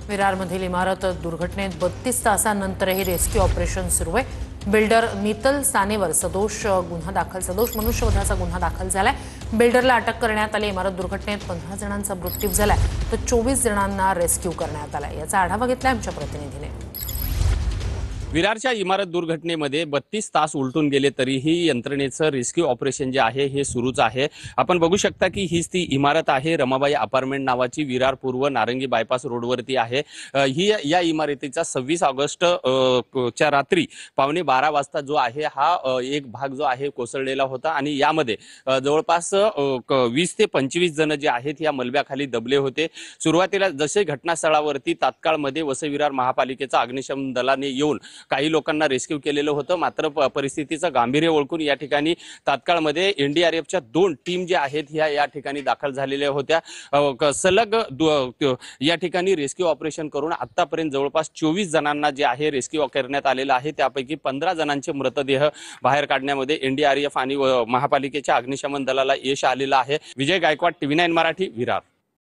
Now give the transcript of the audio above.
विरारमधील इमारत दुर्घटनेत 32 तासांनंतरही rescue operation सुरू आहे। बिल्डर नीतल सानेवर सदोष मनुष्यवधाचा गुन्हा दाखल झालाय। बिल्डरला अटक करण्यात आली। इमारत दुर्घटनेत 15 जणांचा मृत्यू झालाय तर 24 जणांना रेस्क्यू करण्यात आलाय। याचा आढावा घेतलाय आमच्या प्रतिनिधीने। विरारच्या इमारत दुर्घटनेमध्ये 32 तास उलटून गेले तरीही यंत्रणेचं रेस्क्यू ऑपरेशन जे आहे हे सुरूच आहे। आपण बघू शकता की हीच ती इमारत आहे, रमाबाई अपार्टमेंट नावाची, विरार पूर्व नारंगी बायपास रोडवरती आहे। ही या इमारतीचा 26 ऑगस्ट च्या रात्री 11:15 वाजता जो आहे हा एक भाग जो आहे कोसळलेला होता आणि यामध्ये जवळपास 20 ते 25 जण जे आहेत या मलब्याखाली दबले होते। सुरुवातीला जसे घटनास्थळावरती तात्काळमध्ये वसई विरार महापालिकेचा अग्निशमन दलाने येऊन काही लोकांना रेस्क्यू केलेलं होतं, मात्र परिस्थितीचं गांभीर्य ओळखून या ठिकाणी तात्काळमध्ये एनडीआरएफच्या 2 टीम जे आहेत ह्या या ठिकाणी दाखल झालेल्या होत्या। सलग या ठिकाणी रेस्क्यू ऑपरेशन करून आतापर्यंत जवळपास 24 जणांना जे आहे रेस्क्यू करण्यात आलेलं आहे। त्यापैकी 15 जणांचे मृतदेह बाहेर काढण्यामध्ये एनडीआरएफ आणि महापालिकेच्या अग्निशमन दलाला यश आलेलं आहे। विजय गायकवाड, TV9 मराठी, विरार।